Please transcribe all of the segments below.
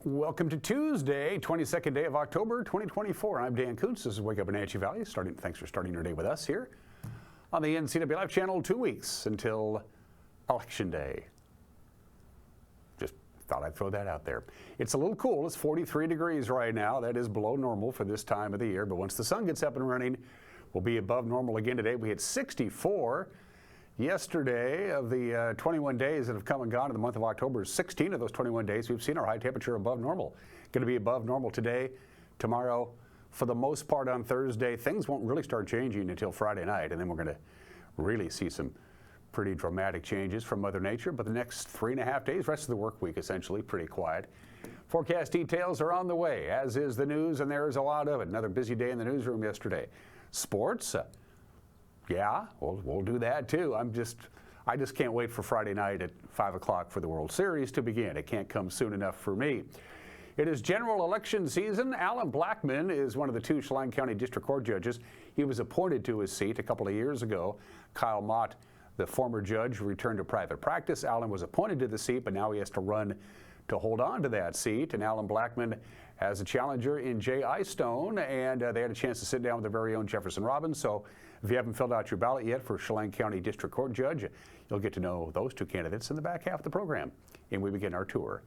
Welcome to Tuesday, 22nd day of October, 2024. I'm Dan Kuntz. This is Wake Up Wenatchee Valley. Thanks for starting your day with us here on the NCW Live channel. 2 weeks until Election Day. Just thought I'd throw that out there. It's a little cool. It's 43 degrees right now. That is below normal for this time of the year. But once the sun gets up and running, we'll be above normal again today. We hit 64. Yesterday, of the 21 days that have come and gone in the month of October, 16 of those 21 days, we've seen our high temperature above normal. Going to be above normal today, tomorrow, for the most part on Thursday. Things won't really start changing until Friday night, and then we're going to really see some pretty dramatic changes from Mother Nature. But the next 3.5 days, rest of the work week, essentially pretty quiet. Forecast details are on the way, as is the news, and there is a lot of it. Another busy day in the newsroom yesterday. Sports. Yeah, we'll do that too. I just can't wait for Friday night at 5 o'clock for the World Series to begin. It can't come soon enough for me. It is general election season. Alan Blackman is one of the 2 Chelan County District Court judges. He was appointed to his seat a couple of years ago. Kyle Mott, the former judge, returned to private practice. Alan was appointed to the seat, but now he has to run to hold on to that seat. And Alan Blackman has a challenger in Jay Eyestone, and they had a chance to sit down with their very own Jefferson Robbins. So if you haven't filled out your ballot yet for Chelan County District Court Judge, you'll get to know those 2 candidates in the back half of the program. And we begin our tour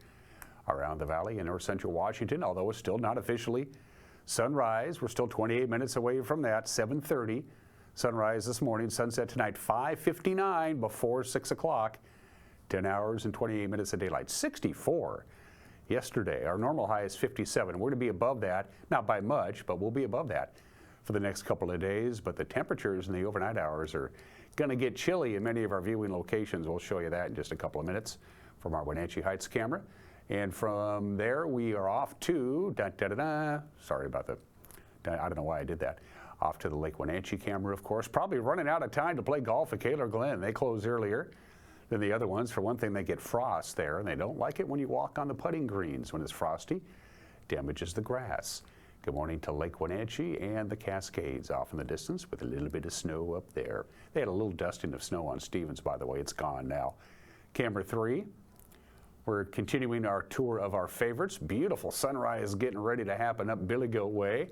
around the valley in north central Washington, although it's still not officially sunrise. We're still 28 minutes away from that, 7:30. Sunrise this morning, sunset tonight, 5:59 before 6 o'clock. 10 hours and 28 minutes of daylight. 64 yesterday. Our normal high is 57. We're going to be above that, not by much, but we'll be above that for the next couple of days. But the temperatures in the overnight hours are going to get chilly in many of our viewing locations. We'll show you that in just a couple of minutes from our Wenatchee Heights camera. And from there, we are off to, sorry about that. I don't know why I did that. Off to the Lake Wenatchee camera, of course. Probably running out of time to play golf at Kaler Glen. They close earlier than the other ones. For one thing, they get frost there, and they don't like it when you walk on the putting greens when it's frosty. Damages the grass. Good morning to Lake Wenatchee and the Cascades off in the distance with a little bit of snow up there. They had a little dusting of snow on Stevens, by the way. It's gone now. Camera 3. We're continuing our tour of our favorites. Beautiful sunrise getting ready to happen up Billy Goat Way.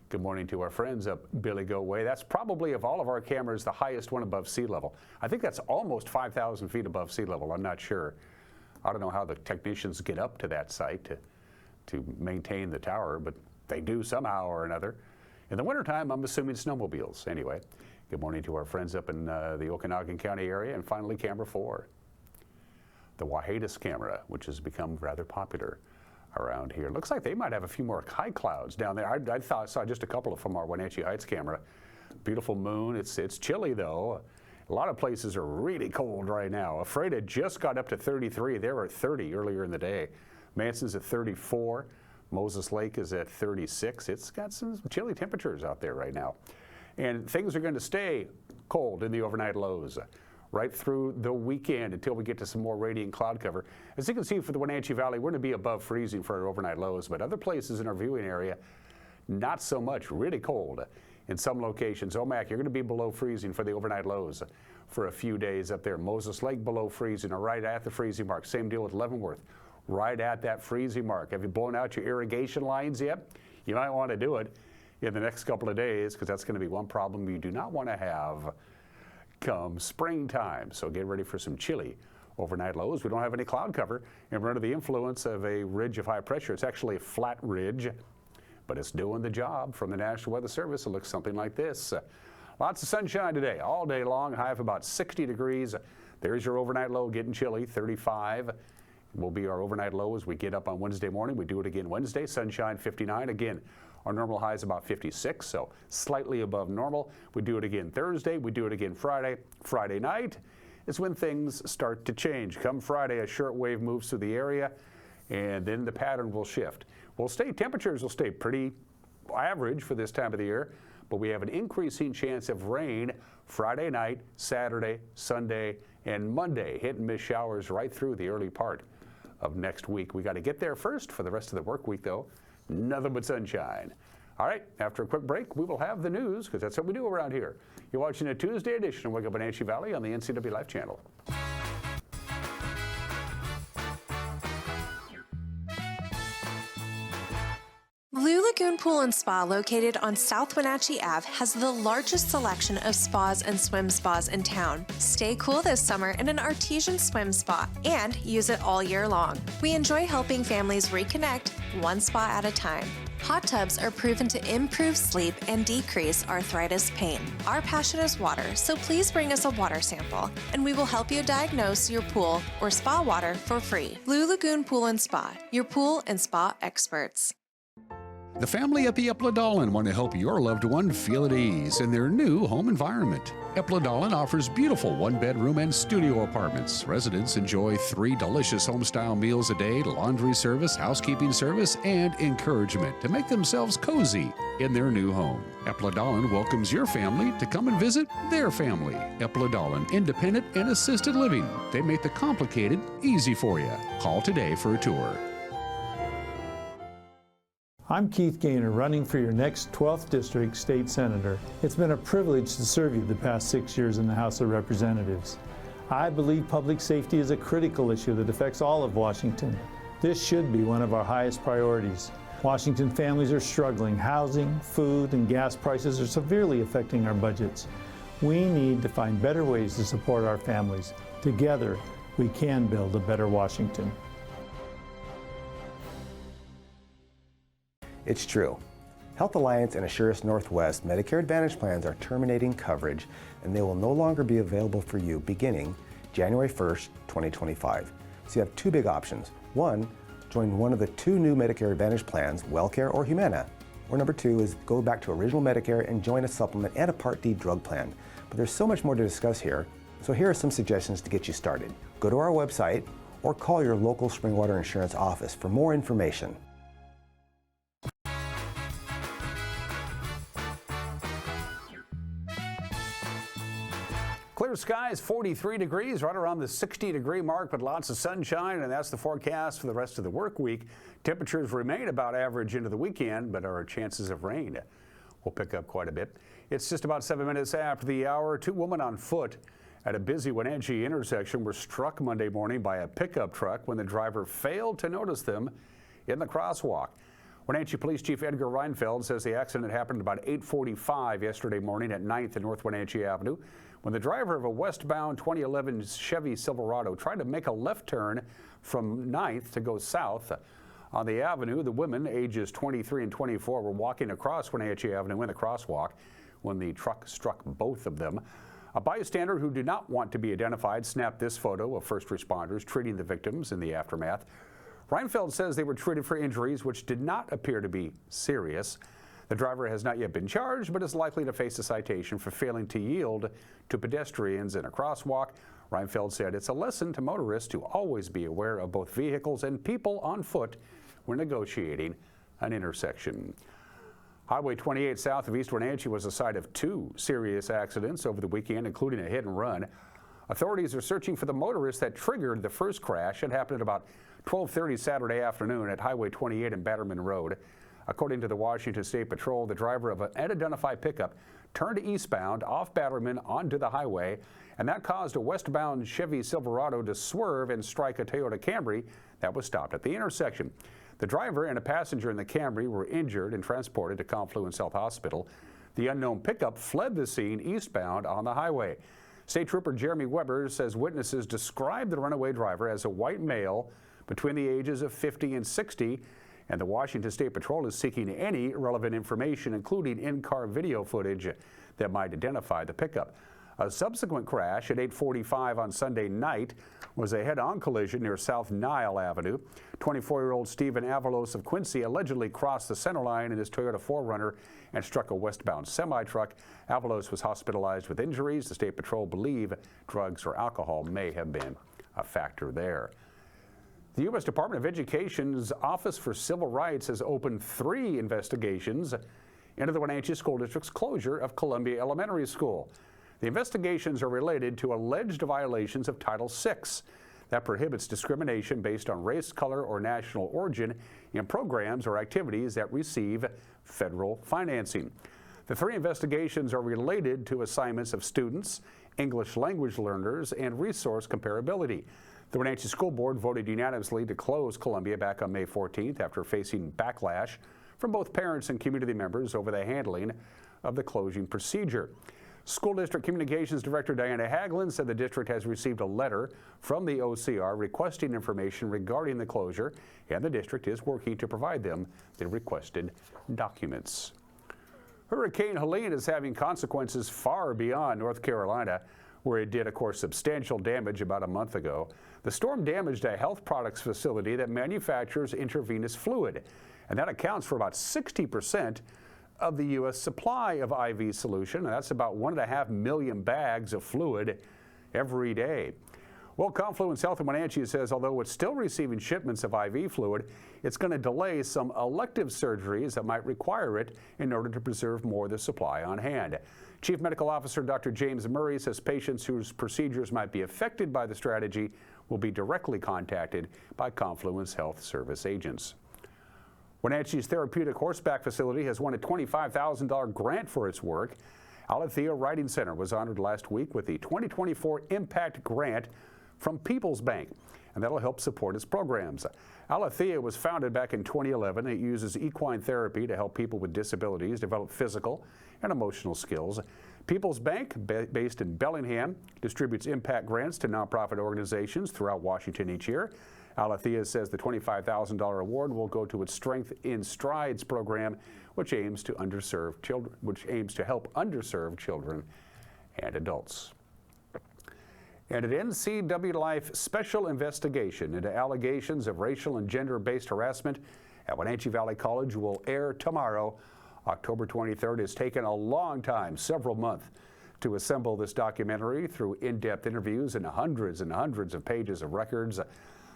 Good morning to our friends up Billy Goat Way. That's probably, of all of our cameras, the highest one above sea level. I think that's almost 5,000 feet above sea level. I'm not sure. I don't know how the technicians get up to that site to maintain the tower, but they do somehow or another. In the wintertime, I'm assuming snowmobiles. Anyway, good morning to our friends up in the Okanagan County area. And finally, camera 4. The Wahatus camera, which has become rather popular around here. Looks like they might have a few more high clouds down there. I saw just a couple from our Wenatchee Heights camera. Beautiful moon. It's chilly though. A lot of places are really cold right now. Ephrata just got up to 33. They were at 30 earlier in the day. Manson's at 34. Moses Lake is at 36. It's got some chilly temperatures out there right now. And things are going to stay cold in the overnight lows right through the weekend until we get to some more radiant cloud cover. As you can see for the Wenatchee Valley, we're going to be above freezing for our overnight lows, but other places in our viewing area, not so much, really cold in some locations. Omak, you're going to be below freezing for the overnight lows for a few days up there. Moses Lake below freezing or right at the freezing mark. Same deal with Leavenworth, right at that freezing mark. Have you blown out your irrigation lines yet? You might want to do it in the next couple of days because that's going to be one problem you do not want to have come springtime. So get ready for some chilly overnight lows. We don't have any cloud cover, and we're under the influence of a ridge of high pressure. It's actually a flat ridge, but it's doing the job. From the National Weather Service, it looks something like this. Lots of sunshine today, all day long, high of about 60 degrees. There's your overnight low, getting chilly, 35. Will be our overnight low as we get up on Wednesday morning. We do it again Wednesday, sunshine, 59. Again, our normal high is about 56, so slightly above normal. We do it again Thursday. We do it again Friday. Friday night is when things start to change. Come Friday, a short wave moves through the area, and then the pattern will shift. Temperatures will stay pretty average for this time of the year, but we have an increasing chance of rain Friday night, Saturday, Sunday, and Monday. Hit and miss showers right through the early part of next week. We got to get there first. For the rest of the work week, though, nothing but sunshine. All right, after a quick break, we will have the news, because that's what we do around here. You're watching a Tuesday edition of Wake Up Wenatchee Valley on the NCW Live channel. Blue Lagoon Pool and Spa, located on South Wenatchee Ave, has the largest selection of spas and swim spas in town. Stay cool this summer in an artesian swim spa and use it all year long. We enjoy helping families reconnect one spa at a time. Hot tubs are proven to improve sleep and decrease arthritis pain. Our passion is water, so please bring us a water sample, and we will help you diagnose your pool or spa water for free. Blue Lagoon Pool and Spa, your pool and spa experts. The family at the Epladolin want to help your loved one feel at ease in their new home environment. Epladolin offers beautiful one-bedroom and studio apartments. Residents enjoy 3 delicious home-style meals a day, laundry service, housekeeping service, and encouragement to make themselves cozy in their new home. Epladolin welcomes your family to come and visit their family. Epladolin, independent and assisted living. They make the complicated easy for you. Call today for a tour. I'm Keith Gaynor, running for your next 12th District State Senator. It's been a privilege to serve you the past 6 years in the House of Representatives. I believe public safety is a critical issue that affects all of Washington. This should be one of our highest priorities. Washington families are struggling. Housing, food, and gas prices are severely affecting our budgets. We need to find better ways to support our families. Together, we can build a better Washington. It's true. Health Alliance and Assurance Northwest Medicare Advantage plans are terminating coverage, and they will no longer be available for you beginning January 1st, 2025. So you have 2 big options. 1, join one of the 2 new Medicare Advantage plans, WellCare or Humana. Or number 2 is go back to original Medicare and join a supplement and a Part D drug plan. But there's so much more to discuss here, so here are some suggestions to get you started. Go to our website or call your local Springwater Insurance office for more information. Clear skies, 43 degrees, right around the 60-degree mark, but lots of sunshine, and that's the forecast for the rest of the work week. Temperatures remain about average into the weekend, but our chances of rain will pick up quite a bit. It's just about 7 minutes after the hour. 2 women on foot at a busy Wenatchee intersection were struck Monday morning by a pickup truck when the driver failed to notice them in the crosswalk. Wenatchee Police Chief Edgar Reinfeld says the accident happened about 8:45 yesterday morning at 9th and North Wenatchee Avenue when the driver of a westbound 2011 Chevy Silverado tried to make a left turn from 9th to go south on the avenue. The women, ages 23 and 24, were walking across Wenatchee Avenue in the crosswalk when the truck struck both of them. A bystander who did not want to be identified snapped this photo of first responders treating the victims in the aftermath. Reinfeld says they were treated for injuries which did not appear to be serious. The driver has not yet been charged, but is likely to face a citation for failing to yield to pedestrians in a crosswalk. Reinfeld said it's a lesson to motorists to always be aware of both vehicles and people on foot when negotiating an intersection. Highway 28 south of East Wenatchee was the site of 2 serious accidents over the weekend, including a hit and run. Authorities are searching for the motorist that triggered the first crash. It happened at about 12:30 Saturday afternoon at Highway 28 and Batterman Road. According to the Washington State Patrol, the driver of an unidentified pickup turned eastbound off Batterman onto the highway, and that caused a westbound Chevy Silverado to swerve and strike a Toyota Camry that was stopped at the intersection. The driver and a passenger in the Camry were injured and transported to Confluence Health Hospital. The unknown pickup fled the scene eastbound on the highway. State Trooper Jeremy Weber says witnesses described the runaway driver as a white male between the ages of 50 and 60, and the Washington State Patrol is seeking any relevant information, including in-car video footage that might identify the pickup. A subsequent crash at 8:45 on Sunday night was a head-on collision near South Nile Avenue. 24-year-old Stephen Avalos of Quincy allegedly crossed the center line in his Toyota 4Runner and struck a westbound semi-truck. Avalos was hospitalized with injuries. The State Patrol believe drugs or alcohol may have been a factor there. The U.S. Department of Education's Office for Civil Rights has opened 3 investigations into the Wenatchee School District's closure of Columbia Elementary School. The investigations are related to alleged violations of Title VI that prohibits discrimination based on race, color, or national origin in programs or activities that receive federal financing. The 3 investigations are related to assignments of students, English language learners, and resource comparability. The Wenatchee School Board voted unanimously to close Columbia back on May 14th after facing backlash from both parents and community members over the handling of the closing procedure. School District Communications Director Diana Haglund said the district has received a letter from the OCR requesting information regarding the closure, and the district is working to provide them the requested documents. Hurricane Helene is having consequences far beyond North Carolina, where it did, of course, substantial damage about a month ago. The storm damaged a health products facility that manufactures intravenous fluid, and that accounts for about 60% of the U.S. supply of IV solution. And that's about 1.5 million bags of fluid every day. Well, Confluence Health in Wenatchee says although it's still receiving shipments of IV fluid, it's going to delay some elective surgeries that might require it in order to preserve more of the supply on hand. Chief Medical Officer Dr. James Murray says patients whose procedures might be affected by the strategy will be directly contacted by Confluence Health Service agents. Wenatchee's therapeutic horseback facility has won a $25,000 grant for its work. Alethea Writing Center was honored last week with the 2024 Impact Grant from People's Bank, and that'll help support its programs. Alethea was founded back in 2011. It uses equine therapy to help people with disabilities develop physical and emotional skills. People's Bank, based in Bellingham, distributes impact grants to nonprofit organizations throughout Washington each year. Alethea says the $25,000 award will go to its Strength in Strides program, which aims to help underserved children and adults. And an NCW Life special investigation into allegations of racial and gender-based harassment at Wenatchee Valley College will air tomorrow. October 23rd. It's taken a long time, several months, to assemble this documentary through in-depth interviews and hundreds of pages of records.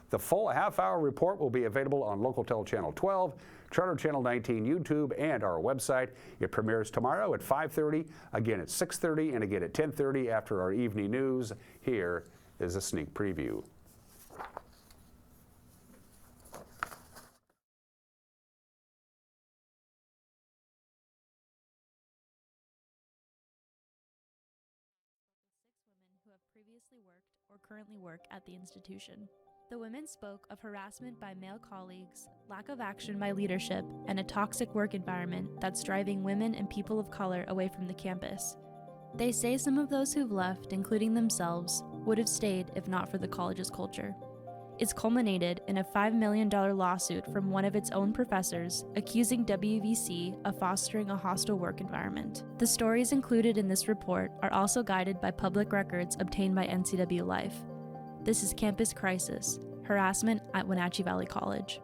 The full half-hour report will be available on Local Tel Channel 12, Charter Channel 19 YouTube, and our website. It premieres tomorrow at 5:30, again at 6:30, and again at 10:30 after our evening news. Here is a sneak preview. Who have previously worked or currently work at the institution. The women spoke of harassment by male colleagues, lack of action by leadership, and a toxic work environment that's driving women and people of color away from the campus. They say some of those who've left, including themselves, would have stayed if not for the college's culture. It's culminated in a $5 million lawsuit from one of its own professors accusing WVC of fostering a hostile work environment. The stories included in this report are also guided by public records obtained by NCW Life. This is Campus Crisis: Harassment at Wenatchee Valley College.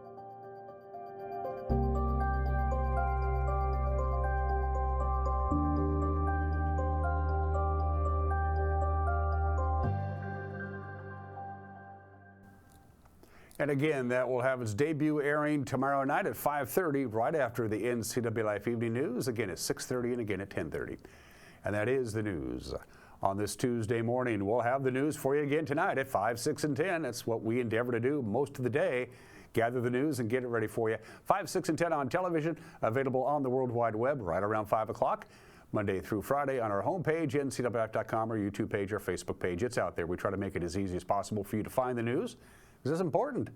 And again, that will have its debut airing tomorrow night at 5:30, right after the NCW Life Evening News, again at 6:30 and again at 10:30. And that is the news. On this Tuesday morning, we'll have the news for you again tonight at 5, 6, and 10. That's what we endeavor to do most of the day. Gather the news and get it ready for you. 5, 6, and 10 on television, available on the World Wide Web right around 5 o'clock, Monday through Friday on our homepage, ncwf.com, our YouTube page, our Facebook page. It's out there. We try to make it as easy as possible for you to find the news. This is important.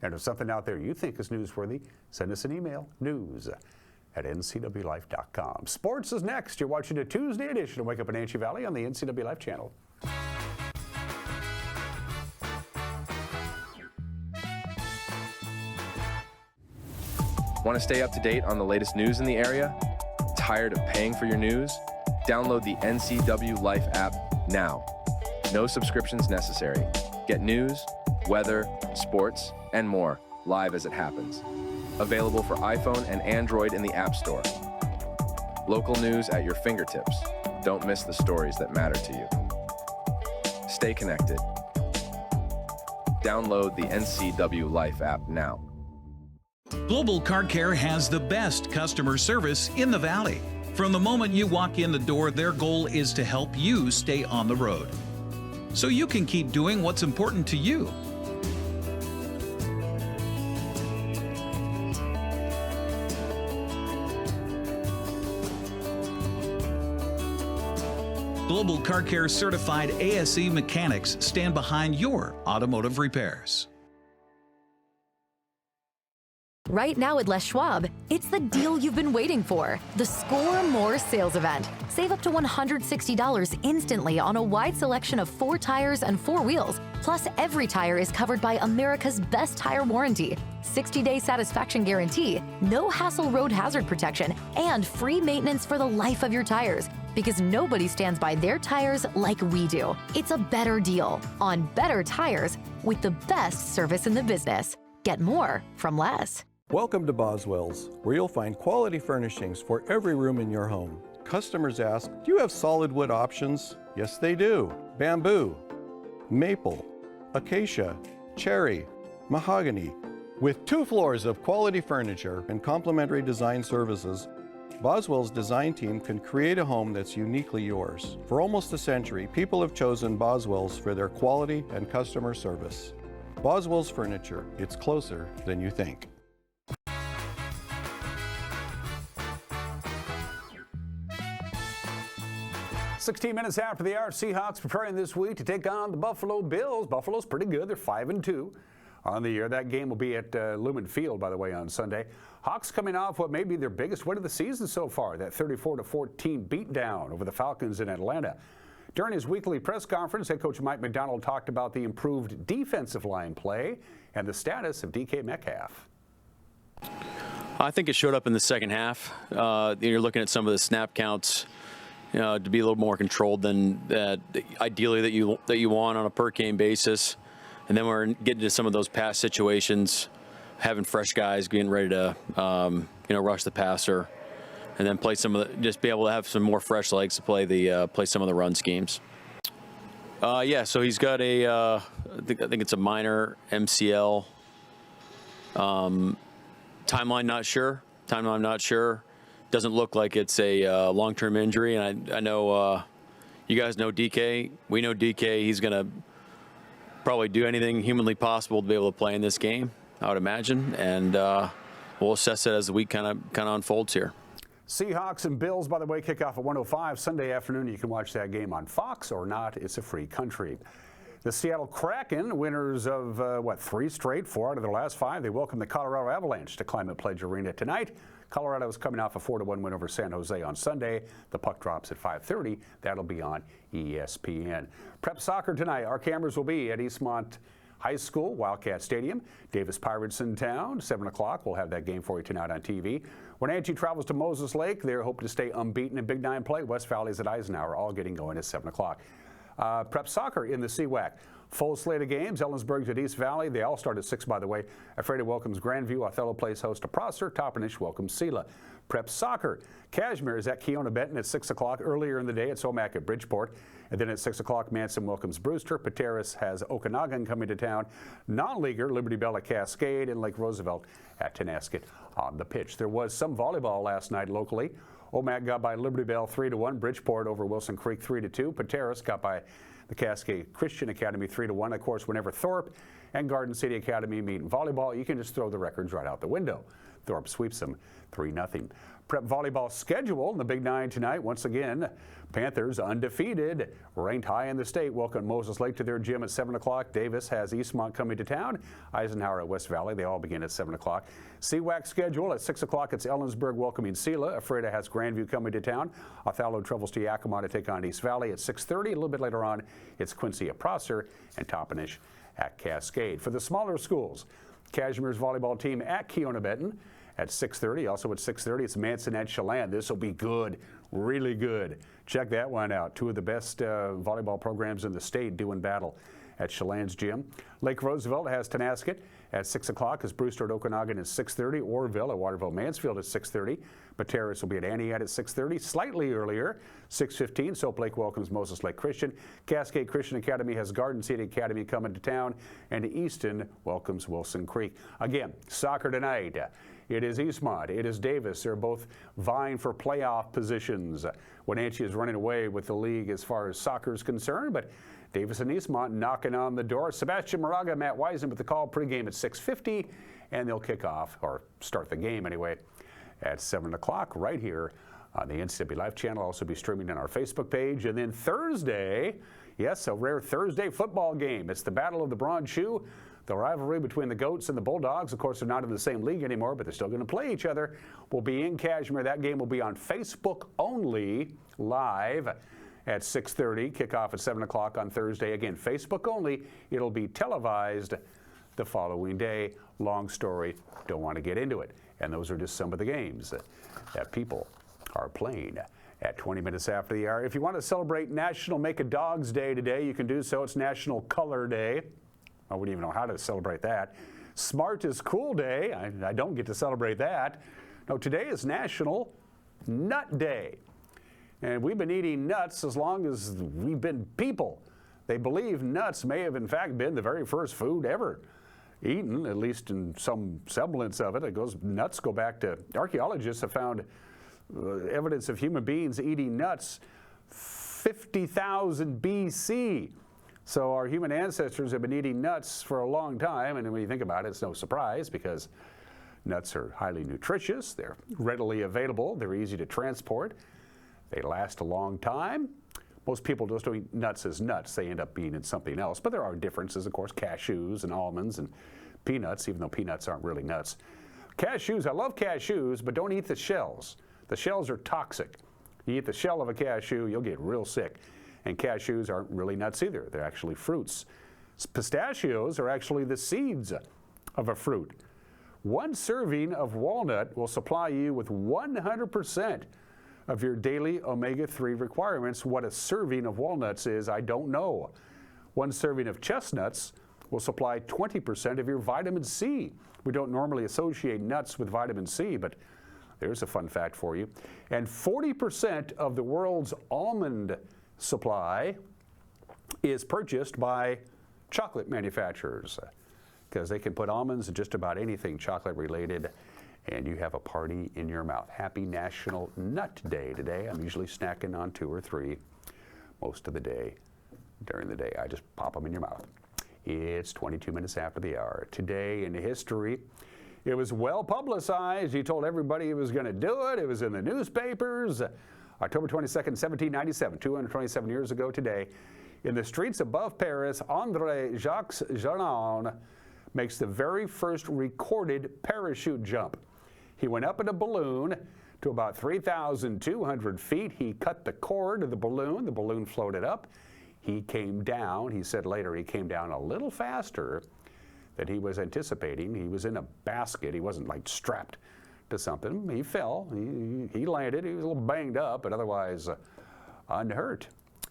And if something out there you think is newsworthy, send us an email, news@ncwlife.com. Sports is next. You're watching a Tuesday edition of Wake Up Wenatchee Valley on the NCW Life channel. Want to stay up to date on the latest news in the area? Tired of paying for your news? Download the NCW Life app now. No subscriptions necessary. Get news, weather, sports, and more live as it happens. Available for iPhone and Android in the App Store. Local news at your fingertips. Don't miss the stories that matter to you. Stay connected. Download the NCW Life app now. Global Car Care has the best customer service in the Valley. From the moment you walk in the door, their goal is to help you stay on the road, so you can keep doing what's important to you. Global Car Care certified ASE mechanics stand behind your automotive repairs. Right now at Les Schwab, it's the deal you've been waiting for, the Score More sales event. Save up to $160 instantly on a wide selection of 4 tires and 4 wheels. Plus, every tire is covered by America's best tire warranty, 60-day satisfaction guarantee, no hassle road hazard protection, and free maintenance for the life of your tires. Because nobody stands by their tires like we do. It's a better deal on better tires with the best service in the business. Get more from Les. Welcome to Boswell's, where you'll find quality furnishings for every room in your home. Customers ask, do you have solid wood options? Yes, they do. Bamboo, maple, acacia, cherry, mahogany. With 2 floors of quality furniture and complimentary design services, Boswell's design team can create a home that's uniquely yours. For almost a century, people have chosen Boswell's for their quality and customer service. Boswell's Furniture, it's closer than you think. "16 minutes after the hour, Seahawks preparing this week to take on the Buffalo Bills. Buffalo's pretty good. They're 5-2 on the year. That game will be at Lumen Field, by the way, on Sunday. Hawks coming off what may be their biggest win of the season so far, that 34-14 beatdown over the Falcons in Atlanta. During his weekly press conference, head coach Mike McDonald talked about the improved defensive line play and the status of DK Metcalf. I think it showed up in the second half. You're looking at some of the snap counts, to be a little more controlled than ideally that you want on a per game basis. And then we're getting to some of those pass situations, having fresh guys getting ready to rush the passer, and then play just be able to have some more fresh legs to play some of the run schemes. So he's got I think it's a minor MCL. Timeline not sure. Doesn't look like it's a long-term injury, and I know you guys know DK. We know DK. He's going to probably do anything humanly possible to be able to play in this game, I would imagine, and we'll assess it as the week kind of unfolds here. Seahawks and Bills, by the way, kick off at 1:05 Sunday afternoon. You can watch that game on Fox or not. It's a free country. The Seattle Kraken, winners of 3 straight, 4 out of their last 5. They welcome the Colorado Avalanche to Climate Pledge Arena tonight. Colorado is coming off a 4-1 win over San Jose on Sunday. The puck drops at 5:30. That'll be on ESPN. Prep soccer tonight. Our cameras will be at Eastmont High School, Wildcat Stadium. Davis Pirates in town, 7 o'clock. We'll have that game for you tonight on TV. Wenatchee travels to Moses Lake. They're hoping to stay unbeaten in Big 9 play. West Valley's at Eisenhower, all getting going at 7 o'clock. Prep soccer in the CWAC. Full slate of games. Ellensburg's at East Valley. They all start at 6, by the way. Ephrata welcomes Grandview. Othello plays host to Prosser. Toppenish welcomes Sela. Prep soccer. Cashmere is at Keona Benton at 6 o'clock. Earlier in the day, it's Omak at Bridgeport. And then at 6 o'clock, Manson welcomes Brewster. Pateros has Okanagan coming to town. Non-leaguer, Liberty Bell at Cascade, and Lake Roosevelt at Tenasket on the pitch. There was some volleyball last night locally. Omak got by Liberty Bell 3-1. Bridgeport over Wilson Creek 3-2. Pateros got by the Cascade Christian Academy 3-1. Of course, whenever Thorpe and Garden City Academy meet in volleyball, you can just throw the records right out the window. Thorpe sweeps them 3-0. Prep volleyball schedule in the Big 9 tonight. Once again, Panthers undefeated, ranked high in the state. Welcome Moses Lake to their gym at 7 o'clock. Davis has Eastmont coming to town. Eisenhower at West Valley. They all begin at 7 o'clock. CWAC schedule at 6 o'clock. It's Ellensburg welcoming Sela. Ephrata has Grandview coming to town. Othello travels to Yakima to take on East Valley at 6:30. A little bit later on, it's Quincy at Prosser and Toppenish at Cascade. For the smaller schools, Cashmere's volleyball team at Keona Benton at 6:30. Also at 6:30, it's Manson at Chelan. This will be good, really good. Check that one out. 2 of the best volleyball programs in the state doing battle at Chelan's gym. Lake Roosevelt has Tenasket at 6 o'clock as Brewster at Okanagan at 6:30. Orville at Waterville Mansfield at 6:30. Pateros will be at Aniat at 6:30. Slightly earlier, 6:15, Soap Lake welcomes Moses Lake Christian. Cascade Christian Academy has Garden City Academy coming to town. And Easton welcomes Wilson Creek. Again, soccer tonight. It is Eastmont. It is Davis. They're both vying for playoff positions. Wenatchee is running away with the league as far as soccer is concerned, but Davis and Eastmont knocking on the door. Sebastian Moraga, Matt Wiesen with the call. Pregame at 6:50, and they'll kick off, or start the game anyway, at 7 o'clock right here on the NCW Live channel. Also be streaming on our Facebook page. And then Thursday, yes, a rare Thursday football game. It's the Battle of the Bronze Shoe. The rivalry between the Goats and the Bulldogs, of course, they're not in the same league anymore, but they're still going to play each other, will be in Kashmir. That game will be on Facebook only, live at 6:30. Kickoff at 7 o'clock on Thursday. Again, Facebook only. It'll be televised the following day. Long story, don't want to get into it. And those are just some of the games that people are playing at 20 minutes after the hour. If you want to celebrate National Make a Dog's Day today, you can do so. It's National Color Day. I wouldn't even know how to celebrate that. Smart is Cool Day. I don't get to celebrate that. No, today is National Nut Day. And we've been eating nuts as long as we've been people. They believe nuts may have in fact been the very first food ever eaten, at least in some semblance of it. Nuts go back to, archaeologists have found evidence of human beings eating nuts 50,000 BC. So our human ancestors have been eating nuts for a long time, and when you think about it, it's no surprise because nuts are highly nutritious, they're readily available, they're easy to transport, they last a long time. Most people just don't eat nuts as nuts, they end up eating something else, but there are differences, of course, cashews and almonds and peanuts, even though peanuts aren't really nuts. Cashews, I love cashews, but don't eat the shells. The shells are toxic. You eat the shell of a cashew, you'll get real sick. And cashews aren't really nuts either. They're actually fruits. Pistachios are actually the seeds of a fruit. One serving of walnut will supply you with 100% of your daily omega-3 requirements. What a serving of walnuts is, I don't know. One serving of chestnuts will supply 20% of your vitamin C. We don't normally associate nuts with vitamin C, but there's a fun fact for you. And 40% of the world's almond supply is purchased by chocolate manufacturers because they can put almonds in just about anything chocolate related, and you have a party in your mouth. Happy National Nut Day today. I'm usually snacking on 2 or 3 most of the day. During the day, I just pop them in your mouth. It's 22 minutes after the hour. Today in history, it was well publicized. He told everybody he was going to do it. It was in the newspapers. October 22nd, 1797, 227 years ago today, in the streets above Paris, André Jacques Jeannon makes the very first recorded parachute jump. He went up in a balloon to about 3,200 feet. He cut the cord of the balloon floated up. He came down, he said later he came down a little faster than he was anticipating. He was in a basket, he wasn't like strapped to something. He fell, he landed, he was a little banged up, but otherwise unhurt.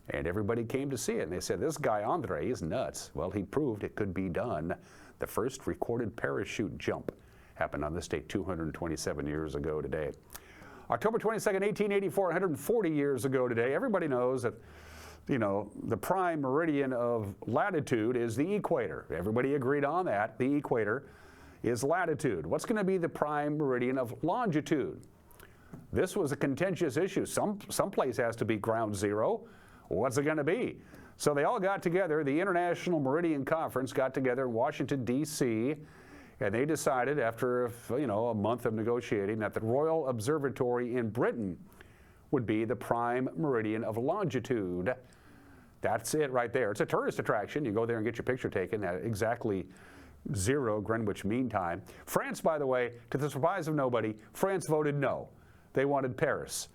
And everybody came to see it, and they said, this guy Andre is nuts. Well, he proved it could be done. The first recorded parachute jump happened on this date 227 years ago today. October 22nd, 1884, 140 years ago today, everybody knows that, you know, the prime meridian of latitude is the equator. Everybody agreed on that. The equator is latitude. What's going to be the prime meridian of longitude? This was a contentious issue. Some place has to be ground zero. What's it going to be? So they all got together. The International Meridian Conference got together in Washington, D.C., and they decided after a month of negotiating that the Royal Observatory in Britain would be the prime meridian of longitude. That's it right there. It's a tourist attraction. You go there and get your picture taken at exactly 0 Greenwich Mean Time. France, by the way, to the surprise of nobody, France voted no. They wanted Paris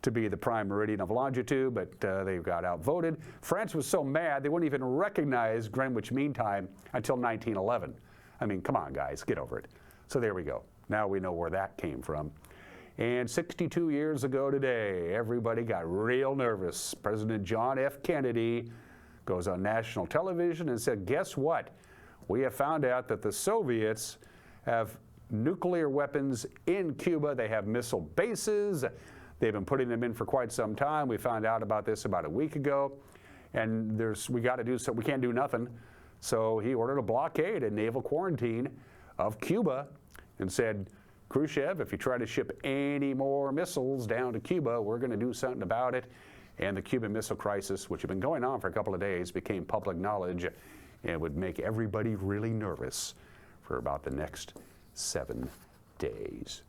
to be the prime meridian of longitude, but they got outvoted. France was so mad they wouldn't even recognize Greenwich Mean Time until 1911. I mean, come on, guys, get over it. So there we go. Now we know where that came from. And 62 years ago today, everybody got real nervous. President John F. Kennedy goes on national television and said, guess what? We have found out that the Soviets have nuclear weapons in Cuba. They have missile bases. They've been putting them in for quite some time. We found out about this about a week ago. And we got to do so. We can't do nothing. So he ordered a blockade, a naval quarantine of Cuba, and said, Khrushchev, if you try to ship any more missiles down to Cuba, we're going to do something about it. And the Cuban Missile Crisis, which had been going on for a couple of days, became public knowledge and would make everybody really nervous for about the next 7 days.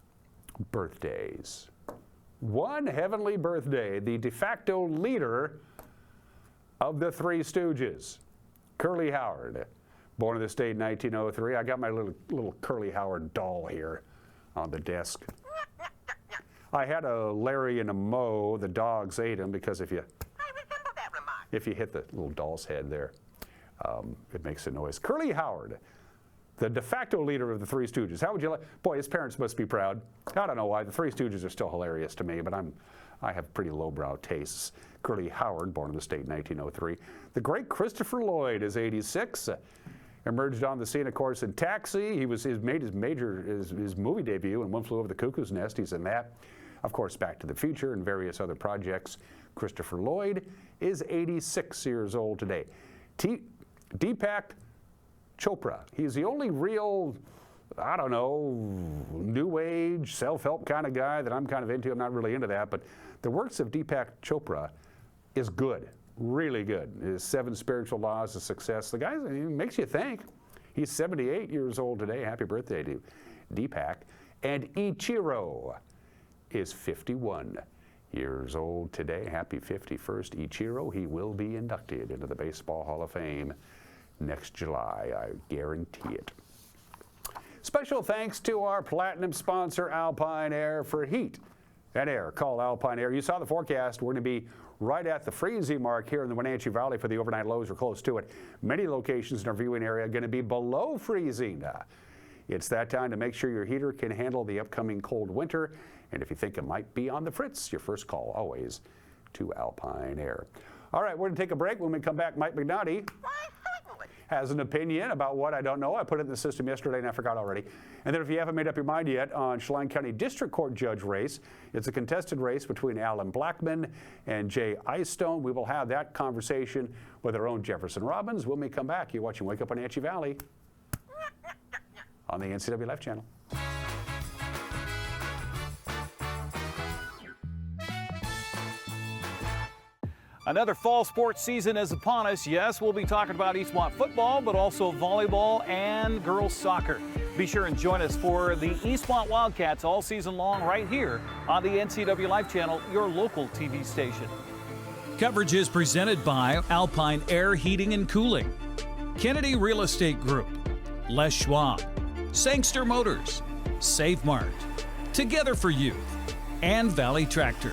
Birthdays. One heavenly birthday, the de facto leader of the Three Stooges, Curly Howard, Born in the state in 1903. I got my little Curly Howard doll here on the desk. I had a Larry and a Moe. The dogs ate him because if you hit the little doll's head there, it makes a noise. Curly Howard, the de facto leader of the Three Stooges. How would you like? Boy, his parents must be proud. I don't know why. The Three Stooges are still hilarious to me, but I have pretty lowbrow tastes. Curly Howard, born in the state in 1903. The great Christopher Lloyd is 86. Emerged on the scene, of course, in Taxi. He made his movie debut in One Flew Over the Cuckoo's Nest. He's in that. Of course, Back to the Future and various other projects. Christopher Lloyd is 86 years old today. Deepak Chopra. He's the only real, I don't know, new age, self-help kind of guy that I'm kind of into. I'm not really into that, but the works of Deepak Chopra is good, really good. His 7 Spiritual Laws of Success. The guy, he makes you think. He's 78 years old today. Happy birthday to Deepak. And Ichiro is 51 years old today. Happy 51st, Ichiro. He will be inducted into the Baseball Hall of Fame next July. I guarantee it. Special thanks to our platinum sponsor, Alpine Air, for heat and air. Call Alpine Air. You saw the forecast. We're going to be right at the freezing mark here in the Wenatchee Valley for the overnight lows or close to it. Many locations in our viewing area are going to be below freezing. It's that time to make sure your heater can handle the upcoming cold winter. And if you think it might be on the fritz, your first call always to Alpine Air. All right, we're going to take a break. When we come back, Mike McNaughty has an opinion about what I don't know. I put it in the system yesterday and I forgot already. And then if you haven't made up your mind yet on Chelan County District Court Judge race, it's a contested race between Alan Blackman and Jay Eyestone. We will have that conversation with our own Jefferson Robbins when we come back. You're watching Wake Up Wenatchee Valley on the NCW Life Channel. Another fall sports season is upon us. Yes, we'll be talking about Eastmont football, but also volleyball and girls soccer. Be sure and join us for the Eastmont Wildcats all season long right here on the NCW Life Channel, your local TV station. Coverage is presented by Alpine Air Heating and Cooling, Kennedy Real Estate Group, Les Schwab, Sangster Motors, Save Mart, Together for Youth, and Valley Tractor.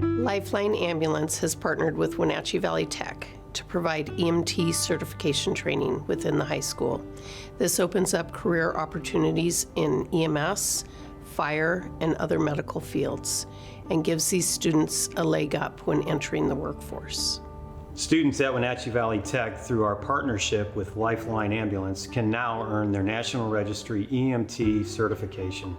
Lifeline Ambulance has partnered with Wenatchee Valley Tech to provide EMT certification training within the high school. This opens up career opportunities in EMS, fire, and other medical fields, and gives these students a leg up when entering the workforce. Students at Wenatchee Valley Tech, through our partnership with Lifeline Ambulance, can now earn their National Registry EMT certification.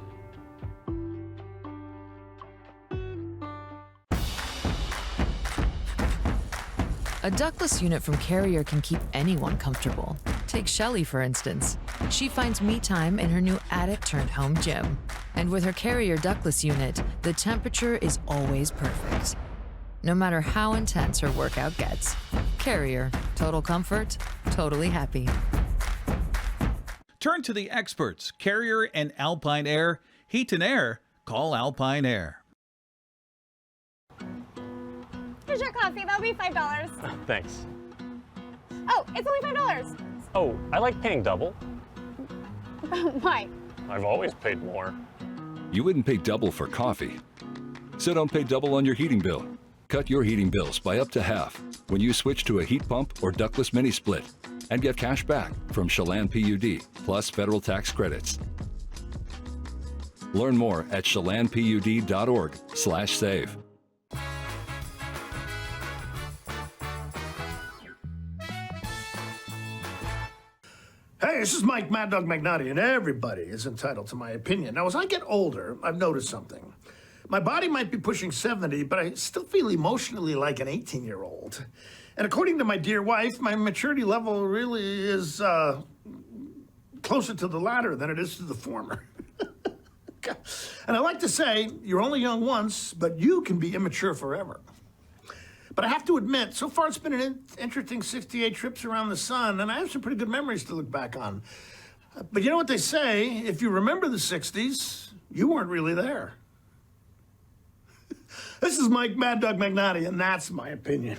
A ductless unit from Carrier can keep anyone comfortable. Take Shelly, for instance. She finds me time in her new attic-turned-home gym. And with her Carrier ductless unit, the temperature is always perfect. No matter how intense her workout gets. Carrier. Total comfort, totally happy. Turn to the experts, Carrier and Alpine Air. Heat and air, call Alpine Air. Here's your coffee, that'll be $5. Thanks. Oh, it's only $5. Oh, I like paying double. Why? I've always paid more. You wouldn't pay double for coffee. So don't pay double on your heating bill. Cut your heating bills by up to half when you switch to a heat pump or ductless mini split and get cash back from Chelan PUD plus federal tax credits. Learn more at chelanpud.org/save. Hey, this is Mike Mad Dog McNaughty, and everybody is entitled to my opinion. Now, as I get older, I've noticed something. My body might be pushing 70, but I still feel emotionally like an 18-year-old. And according to my dear wife, my maturity level really is closer to the latter than it is to the former. And I like to say, you're only young once, but you can be immature forever. But I have to admit, so far it's been an interesting 68 trips around the sun, and I have some pretty good memories to look back on. But you know what they say, if you remember the 60s, you weren't really there. This is Mike Mad Dog McNaughty, and that's my opinion.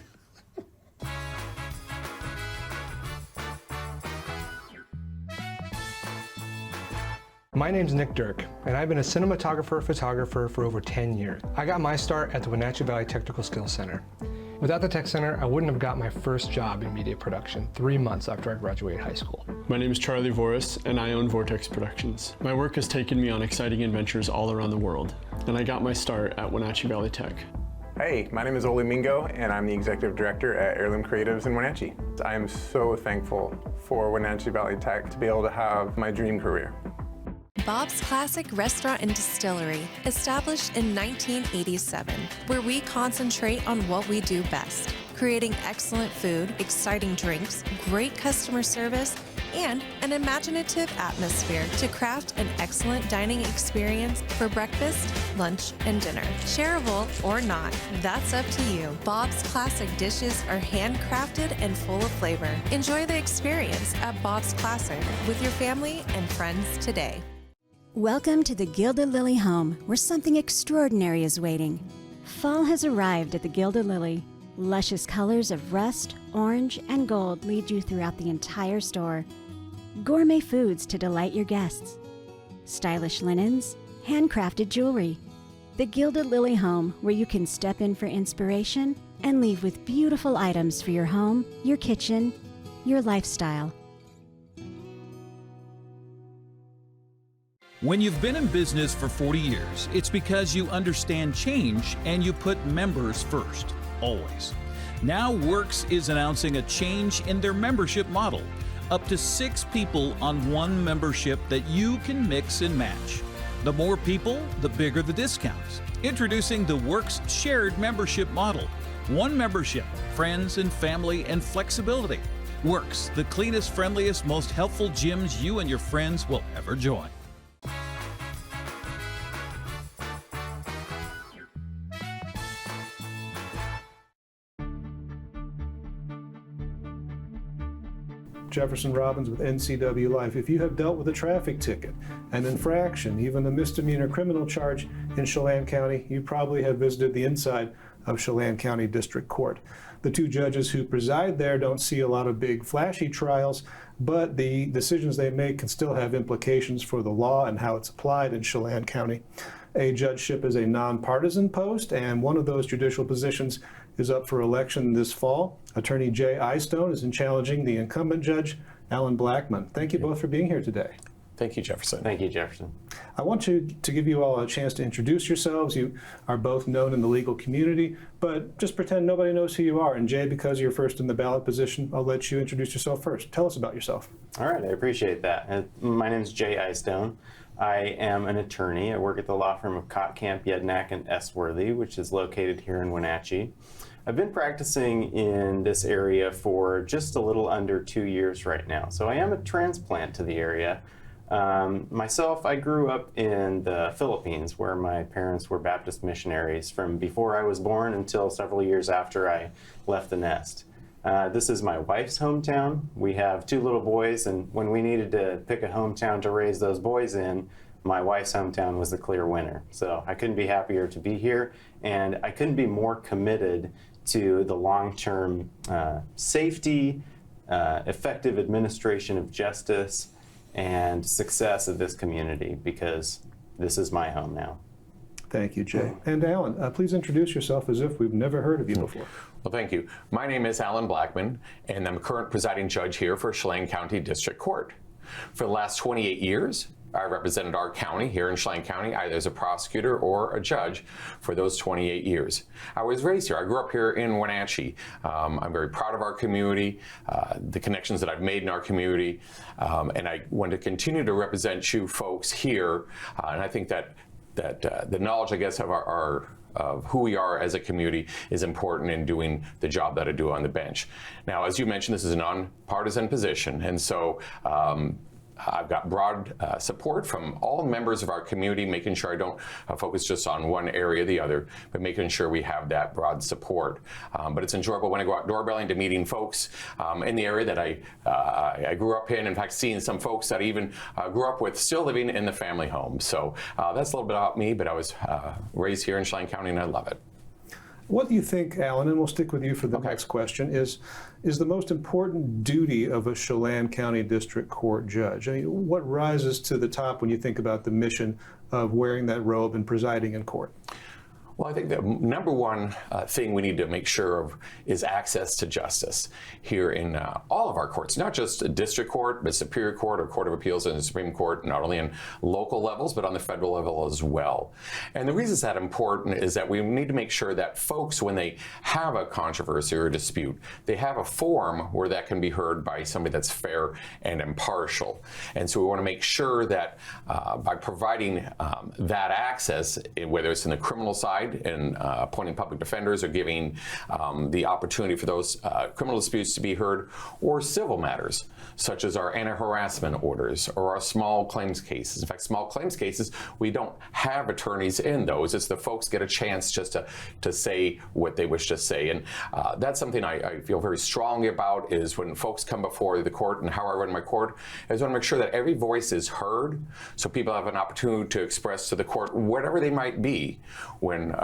My name's Nick Dirk, and I've been a cinematographer-photographer for over 10 years. I got my start at the Wenatchee Valley Technical Skills Center. Without the Tech Center, I wouldn't have got my first job in media production 3 months after I graduated high school. My name is Charlie Voris, and I own Vortex Productions. My work has taken me on exciting adventures all around the world, and I got my start at Wenatchee Valley Tech. Hey, my name is Oli Mingo, and I'm the Executive Director at Heirloom Creatives in Wenatchee. I am so thankful for Wenatchee Valley Tech to be able to have my dream career. Bob's Classic Restaurant and Distillery, established in 1987, where we concentrate on what we do best, creating excellent food, exciting drinks, great customer service, and an imaginative atmosphere to craft an excellent dining experience for breakfast, lunch, and dinner. Shareable or not, that's up to you. Bob's Classic dishes are handcrafted and full of flavor. Enjoy the experience at Bob's Classic with your family and friends today. Welcome to the Gilded Lily home, where something extraordinary is waiting. Fall has arrived at the Gilded Lily. Luscious colors of rust, orange, and gold lead you throughout the entire store. Gourmet foods to delight your guests. Stylish linens, handcrafted jewelry. The Gilded Lily home, where you can step in for inspiration and leave with beautiful items for your home, your kitchen, your lifestyle. When you've been in business for 40 years, it's because you understand change and you put members first, always. Now Works is announcing a change in their membership model. Up to 6 people on one membership that you can mix and match. The more people, the bigger the discounts. Introducing the Works shared membership model. One membership, friends and family and flexibility. Works, the cleanest, friendliest, most helpful gyms you and your friends will ever join. Jefferson Robbins with NCW Life. If you have dealt with a traffic ticket, an infraction, even a misdemeanor criminal charge in Chelan County, you probably have visited the inside of Chelan County District Court. The 2 judges who preside there don't see a lot of big flashy trials, but the decisions they make can still have implications for the law and how it's applied in Chelan County. A judgeship is a nonpartisan post, and one of those judicial positions is up for election this fall. Attorney Jay Eyestone is challenging the incumbent judge, Alan Blackman. Thank you both for being here today. Thank you, Jefferson. Thank you, Jefferson. I want to give you all a chance to introduce yourselves. You are both known in the legal community, but just pretend nobody knows who you are. And Jay, because you're first in the ballot position, I'll let you introduce yourself first. Tell us about yourself. All right, I appreciate that. My name is Jay Eyestone. I am an attorney. I work at the law firm of Kottkamp, Yednack, and Esworthy, which is located here in Wenatchee. I've been practicing in this area for just a little under 2 years right now, so I am a transplant to the area. Myself, I grew up in the Philippines, where my parents were Baptist missionaries from before I was born until several years after I left the nest. This is my wife's hometown. We have 2 little boys, and when we needed to pick a hometown to raise those boys in, my wife's hometown was the clear winner. So I couldn't be happier to be here, and I couldn't be more committed to the long-term safety, effective administration of justice, and success of this community, because this is my home now. Thank you, Jay. And Alan, please introduce yourself as if we've never heard of you before. Well, thank you. My name is Alan Blackman, and I'm current presiding judge here for Chelan County District Court. For the last 28 years, I represented our county here in Chelan County, either as a prosecutor or a judge for those 28 years. I was raised here. I grew up here in Wenatchee. I'm very proud of our community, the connections that I've made in our community, and I want to continue to represent you folks here. And I think that the knowledge, I guess, of who we are as a community is important in doing the job that I do on the bench. Now, as you mentioned, this is a nonpartisan position, and so I've got broad support from all members of our community, making sure I don't focus just on one area or the other, but making sure we have that broad support. But it's enjoyable when I go out doorbelling to meeting folks in the area that I grew up in. In fact, seeing some folks that I even grew up with still living in the family home. So that's a little bit about me, but I was raised here in Chelan County and I love it. What do you think, Alan, and we'll stick with you for the next question, is the most important duty of a Chelan County District Court judge? I mean, what rises to the top when you think about the mission of wearing that robe and presiding in court? Well, I think the number one thing we need to make sure of is access to justice here in all of our courts, not just a district court, but Superior Court or Court of Appeals and the Supreme Court, not only in local levels, but on the federal level as well. And the reason it's that important is that we need to make sure that folks, when they have a controversy or a dispute, they have a forum where that can be heard by somebody that's fair and impartial. And so we want to make sure that by providing that access, whether it's in the criminal side, and appointing public defenders or giving the opportunity for those criminal disputes to be heard, or civil matters such as our anti-harassment orders or our small claims cases. In fact, small claims cases, we don't have attorneys in those. It's the folks get a chance just to say what they wish to say. And that's something I feel very strongly about, is when folks come before the court, and how I run my court, is I want to make sure that every voice is heard, so people have an opportunity to express to the court whatever they might be. When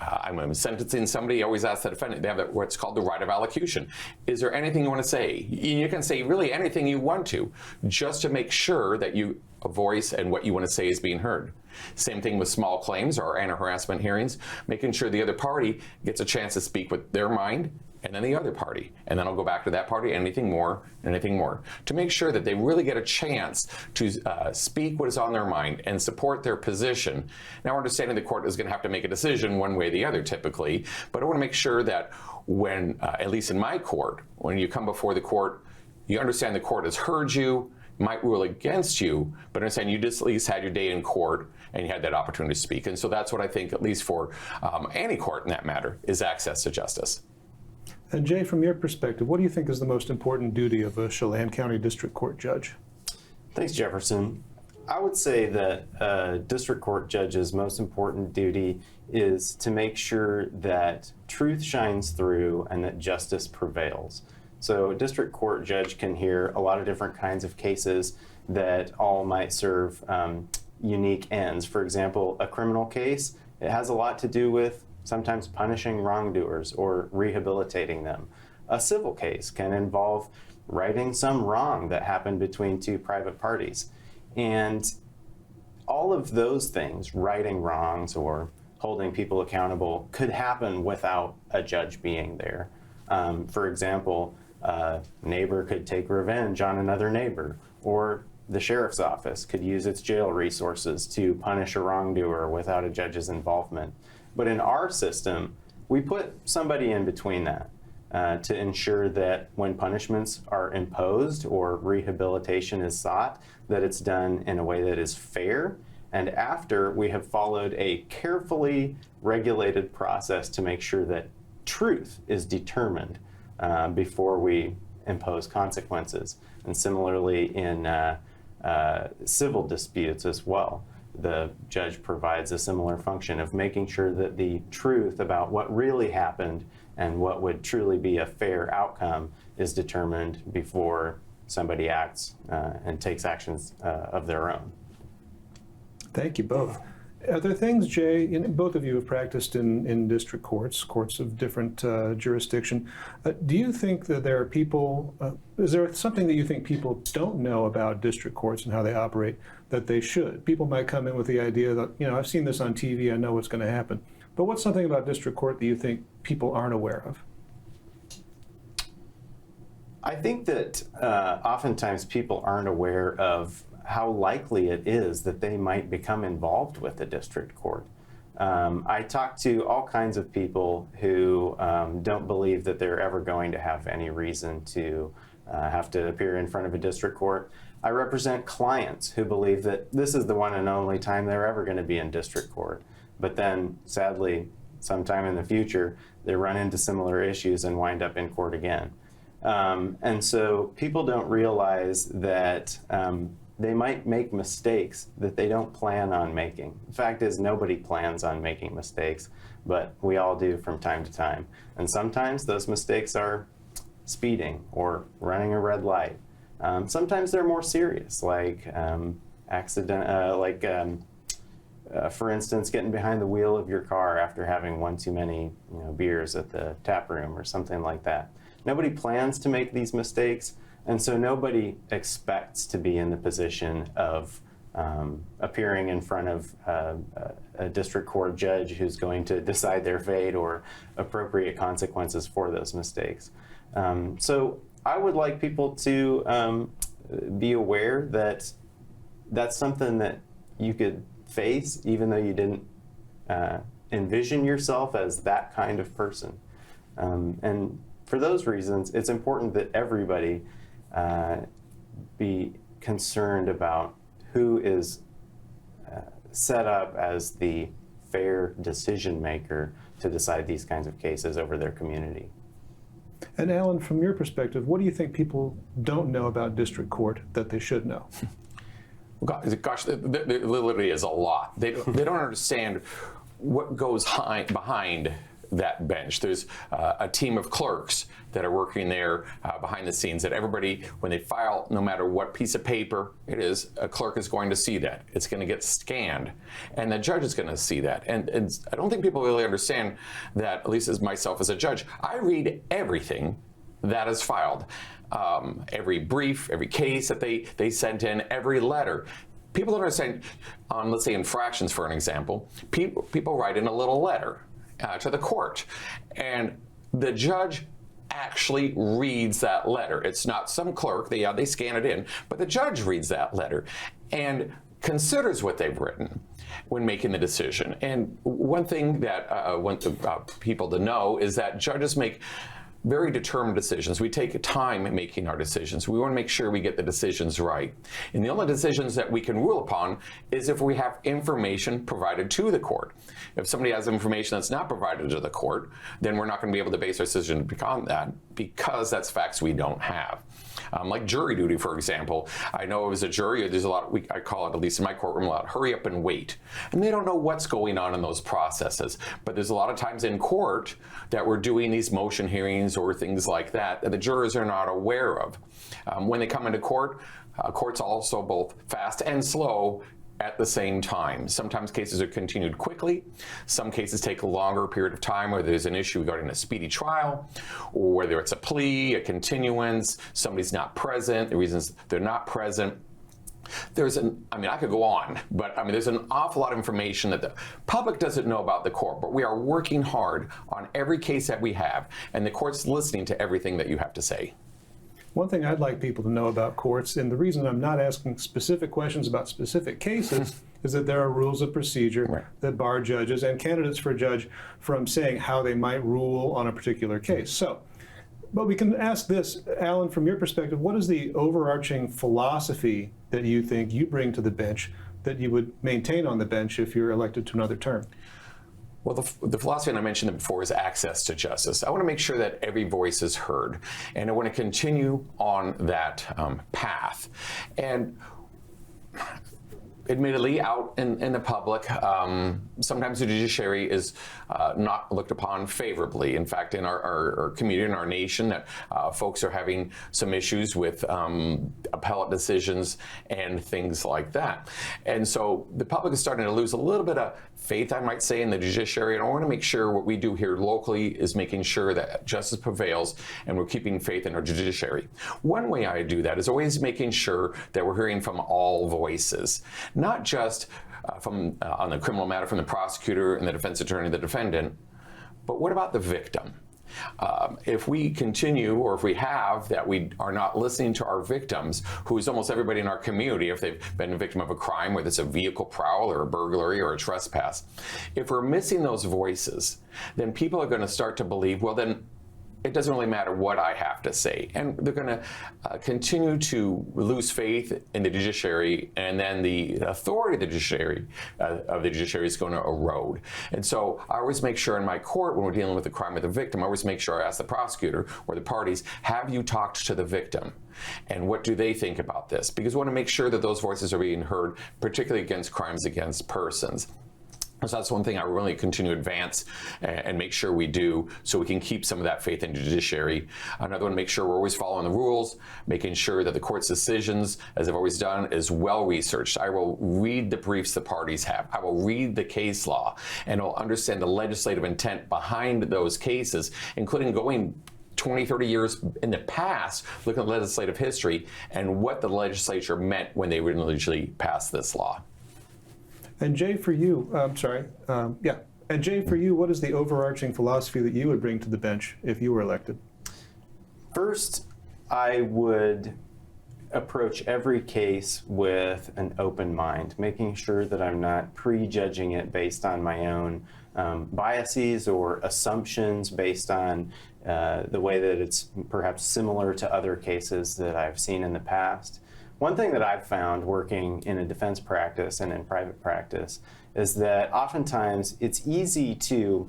I'm sentencing somebody, I always ask the defendant, they have what's called the right of allocution. Is there anything you want to say? You can say really anything you want to, just to make sure that a voice and what you want to say is being heard. Same thing with small claims or anti-harassment hearings, making sure the other party gets a chance to speak with their mind, and then the other party, and then I'll go back to that party, anything more, to make sure that they really get a chance to speak what is on their mind and support their position. Now, understanding the court is going to have to make a decision one way or the other typically, but I want to make sure that when, at least in my court, when you come before the court, you understand the court has heard you, might rule against you, but understand you just at least had your day in court and you had that opportunity to speak. And so that's what I think, at least for any court in that matter, is access to justice. And Jay, from your perspective, what do you think is the most important duty of a Chelan County District Court judge? Thanks, Jefferson. I would say that a district court judge's most important duty is to make sure that truth shines through and that justice prevails. So a district court judge can hear a lot of different kinds of cases that all might serve unique ends. For example, a criminal case, it has a lot to do with sometimes punishing wrongdoers or rehabilitating them. A civil case can involve righting some wrong that happened between two private parties. And all of those things, righting wrongs or holding people accountable, could happen without a judge being there. For example, a neighbor could take revenge on another neighbor, or the sheriff's office could use its jail resources to punish a wrongdoer without a judge's involvement. But in our system, we put somebody in between that to ensure that when punishments are imposed or rehabilitation is sought, that it's done in a way that is fair, and after we have followed a carefully regulated process to make sure that truth is determined before we impose consequences. And similarly in civil disputes as well. The judge provides a similar function of making sure that the truth about what really happened and what would truly be a fair outcome is determined before somebody acts and takes actions of their own. Thank you both. Are there things, Jay, both of you have practiced in district courts of different jurisdiction. Do you think that there are people, is there something that you think people don't know about district courts and how they operate that they should? People might come in with the idea that, I've seen this on TV, I know what's going to happen. But what's something about district court that you think people aren't aware of? I think that oftentimes people aren't aware of how likely it is that they might become involved with the district court. I talk to all kinds of people who don't believe that they're ever going to have any reason to have to appear in front of a district court. I represent clients who believe that this is the one and only time they're ever going to be in district court. But then, sadly, sometime in the future, they run into similar issues and wind up in court again. And so people don't realize that they might make mistakes that they don't plan on making. The fact is, nobody plans on making mistakes, but we all do from time to time. And sometimes those mistakes are speeding or running a red light. Sometimes they're more serious, like For instance, getting behind the wheel of your car after having one too many beers at the tap room or something like that. Nobody plans to make these mistakes, and so nobody expects to be in the position of appearing in front of a district court judge who's going to decide their fate or appropriate consequences for those mistakes. So I would like people to be aware that that's something that you could face even though you didn't envision yourself as that kind of person. And for those reasons, it's important that everybody be concerned about who is set up as the fair decision maker to decide these kinds of cases over their community. And Alan, from your perspective, what do you think people don't know about district court that they should know? Gosh, there literally is a lot. They don't understand what goes behind that bench. There's a team of clerks that are working there behind the scenes, that everybody, when they file, no matter what piece of paper it is, a clerk is going to see that. It's going to get scanned, and the judge is going to see that. And I don't think people really understand that, at least as myself as a judge, I read everything that is filed. Every brief, every case that they sent in, every letter. People don't understand, let's say infractions, for an example, people write in a little letter to the court, and the judge actually reads that letter. It's not some clerk, they scan it in, but the judge reads that letter and considers what they've written when making the decision. And one thing that I want people to know is that judges make very determined decisions. We take time in making our decisions. We want to make sure we get the decisions right. And the only decisions that we can rule upon is if we have information provided to the court. If somebody has information that's not provided to the court, then we're not going to be able to base our decision on that, because that's facts we don't have. Like jury duty, for example. I know as a jury, there's a lot, I call it, at least in my courtroom, a lot of hurry up and wait. And they don't know what's going on in those processes. But there's a lot of times in court that we're doing these motion hearings or things like that the jurors are not aware of. When they come into court, court's also both fast and slow at the same time. Sometimes cases are continued quickly. Some cases take a longer period of time where there's an issue regarding a speedy trial, or whether it's a plea, a continuance, somebody's not present, the reasons they're not present. I could go on, but there's an awful lot of information that the public doesn't know about the court, but we are working hard on every case that we have, and the court's listening to everything that you have to say. One thing I'd like people to know about courts, and the reason I'm not asking specific questions about specific cases, is that there are rules of procedure that bar judges and candidates for a judge from saying how they might rule on a particular case. So, but we can ask this, Alan, from your perspective, what is the overarching philosophy that you think you bring to the bench that you would maintain on the bench if you're elected to another term? Well, the philosophy, and I mentioned it before, is access to justice. I want to make sure that every voice is heard, and I want to continue on that path. And admittedly, out in the public, sometimes the judiciary is not looked upon favorably. In fact, in our community, in our nation, that folks are having some issues with appellate decisions and things like that. And so the public is starting to lose a little bit of faith, I might say, in the judiciary. And I want to make sure what we do here locally is making sure that justice prevails and we're keeping faith in our judiciary. One way I do that is always making sure that we're hearing from all voices, not just on the criminal matter from the prosecutor and the defense attorney and the defendant, but what about the victim? If we continue, or if we have, that we are not listening to our victims, who is almost everybody in our community, if they've been a victim of a crime, whether it's a vehicle prowl or a burglary or a trespass, if we're missing those voices, then people are going to start to believe, well, then it doesn't really matter what I have to say. And they're going to continue to lose faith in the judiciary, and then the authority of the judiciary is going to erode. And so I always make sure in my court, when we're dealing with the crime of the victim, I always make sure I ask the prosecutor or the parties, have you talked to the victim? And what do they think about this? Because we want to make sure that those voices are being heard, particularly against crimes against persons. So that's one thing I really continue to advance and make sure we do, so we can keep some of that faith in the judiciary. Another one, make sure we're always following the rules, making sure that the court's decisions, as I've always done, is well researched. I will read the briefs the parties have. I will read the case law, and I'll understand the legislative intent behind those cases, including going 20, 30 years in the past, looking at legislative history and what the legislature meant when they originally passed this law. And Jay, for you, And Jay, for you, what is the overarching philosophy that you would bring to the bench if you were elected? First, I would approach every case with an open mind, making sure that I'm not prejudging it based on my own biases or assumptions based on the way that it's perhaps similar to other cases that I've seen in the past. One thing that I've found working in a defense practice and in private practice is that oftentimes it's easy to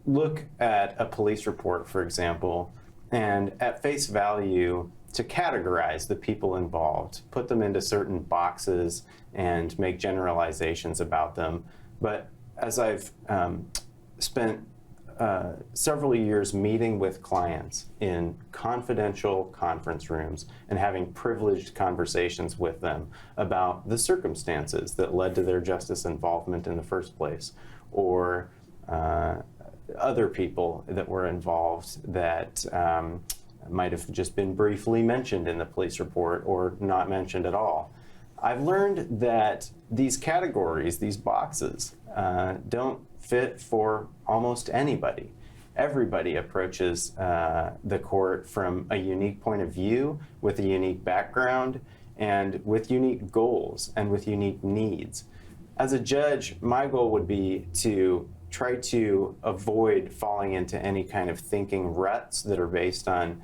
look at a police report, for example, and at face value to categorize the people involved, put them into certain boxes and make generalizations about them. But as I've spent several years meeting with clients in confidential conference rooms and having privileged conversations with them about the circumstances that led to their justice involvement in the first place, or other people that were involved that might have just been briefly mentioned in the police report or not mentioned at all. I've learned that these categories, these boxes, don't fit for almost anybody. Everybody approaches the court from a unique point of view, with a unique background, and with unique goals and with unique needs. As a judge, my goal would be to try to avoid falling into any kind of thinking ruts that are based on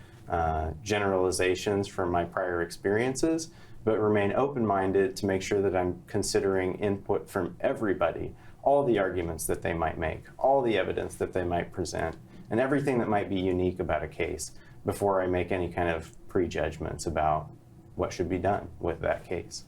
generalizations from my prior experiences, but remain open-minded to make sure that I'm considering input from everybody, all the arguments that they might make, all the evidence that they might present, and everything that might be unique about a case before I make any kind of prejudgments about what should be done with that case.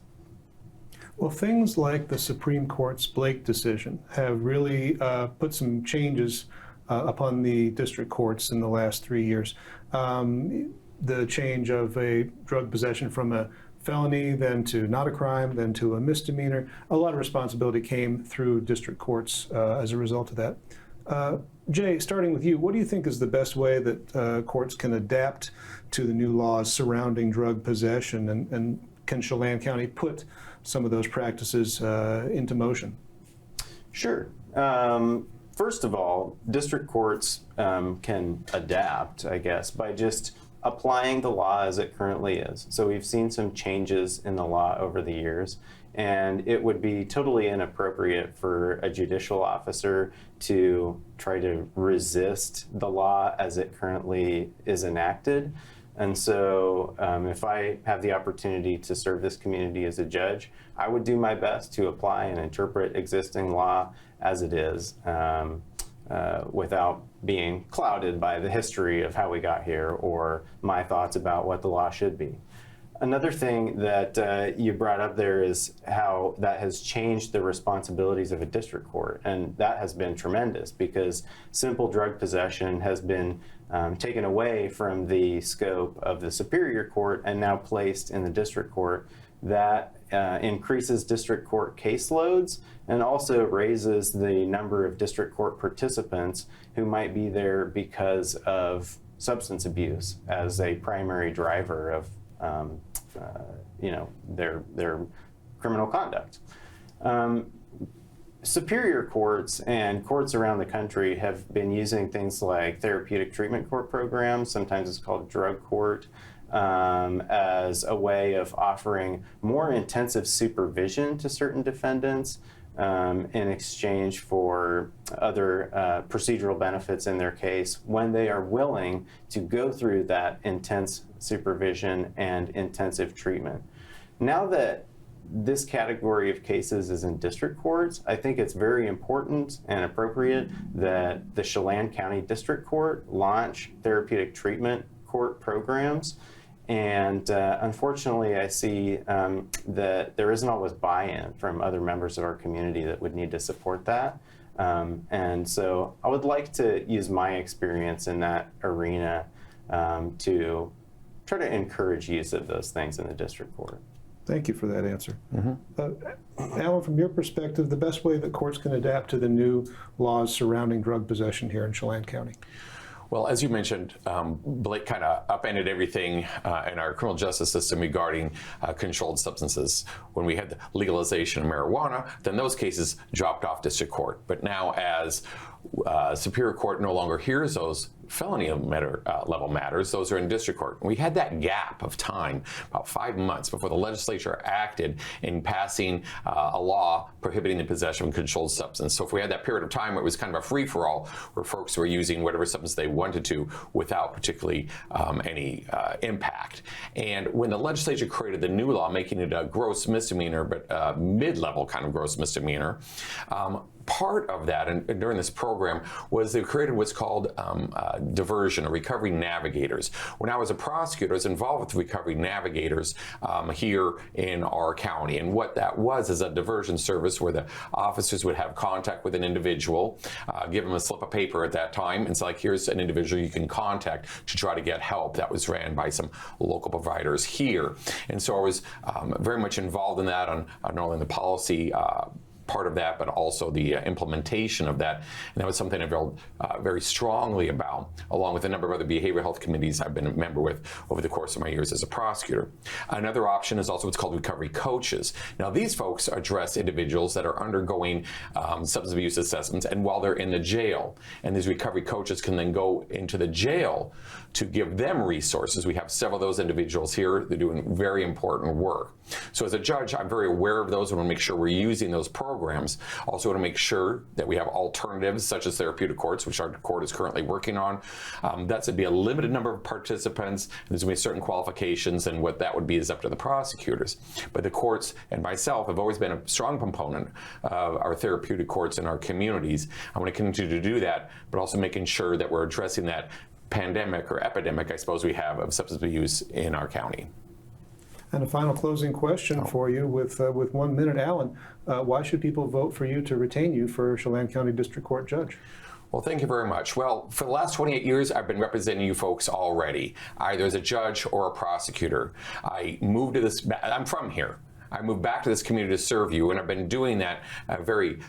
Well, things like the Supreme Court's Blake decision have really put some changes upon the district courts in the last 3 years. The change of a drug possession from a felony, then to not a crime, then to a misdemeanor. A lot of responsibility came through district courts as a result of that. Jay, starting with you, what do you think is the best way that courts can adapt to the new laws surrounding drug possession, and can Chelan County put some of those practices into motion? Sure. First of all, district courts can adapt, I guess, by just applying the law as it currently is. So we've seen some changes in the law over the years, and it would be totally inappropriate for a judicial officer to try to resist the law as it currently is enacted. And so if I have the opportunity to serve this community as a judge, I would do my best to apply and interpret existing law as it is, without being clouded by the history of how we got here or my thoughts about what the law should be. Another thing that you brought up there is how that has changed the responsibilities of a district court, and that has been tremendous because simple drug possession has been taken away from the scope of the Superior Court and now placed in the district court. That increases district court caseloads and also raises the number of district court participants who might be there because of substance abuse as a primary driver of their criminal conduct. Superior courts and courts around the country have been using things like therapeutic treatment court programs, sometimes it's called drug court, as a way of offering more intensive supervision to certain defendants in exchange for other procedural benefits in their case when they are willing to go through that intense supervision and intensive treatment. Now that this category of cases is in district courts, I think it's very important and appropriate that the Chelan County District Court launch therapeutic treatment court programs And unfortunately, I see that there isn't always buy-in from other members of our community that would need to support that. And so I would like to use my experience in that arena to try to encourage use of those things in the district court. Thank you for that answer. Alan, from your perspective, the best way that courts can adapt to the new laws surrounding drug possession here in Chelan County? Well, as you mentioned, Blake kind of upended everything in our criminal justice system regarding controlled substances. When we had the legalization of marijuana, then those cases dropped off district court. But now, as Superior Court no longer hears those felony level matters, those are in district court. We had that gap of time, about 5 months, before the legislature acted in passing a law prohibiting the possession of controlled substance. So if we had that period of time where it was kind of a free-for-all, where folks were using whatever substance they wanted to without particularly any impact. And when the legislature created the new law, making it a gross misdemeanor, but mid-level kind of gross misdemeanor, part of that, and during this program, was they created what's called diversion, or recovery navigators. When I was a prosecutor, I was involved with recovery navigators here in our county. And what that was is a diversion service where the officers would have contact with an individual, give them a slip of paper at that time. It's like, here's an individual you can contact to try to get help. That was ran by some local providers here. And so I was very much involved in that on not only the policy part of that, but also the implementation of that. And that was something I felt very strongly about, along with a number of other behavioral health committees I've been a member with over the course of my years as a prosecutor. Another option is also what's called recovery coaches. Now, these folks address individuals that are undergoing substance abuse assessments, and while they're in the jail, and these recovery coaches can then go into the jail to give them resources. We have several of those individuals here. They're doing very important work. So as a judge, I'm very aware of those. I want to make sure we're using those programs. Also want to make sure that we have alternatives, such as therapeutic courts, which our court is currently working on. That's to be a limited number of participants. There's going to be certain qualifications, and what that would be is up to the prosecutors. But the courts and myself have always been a strong component of our therapeutic courts in our communities. I want to continue to do that, but also making sure that we're addressing that pandemic or epidemic, I suppose, we have of substance abuse in our county. And a final closing question for you with 1 minute, Alan. Why should people vote for you to retain you for Chelan County District Court Judge? Well, thank you very much. Well, for the last 28 years, I've been representing you folks already, either as a judge or a prosecutor. I moved to this, I'm from here. I moved back to this community to serve you, and I've been doing that very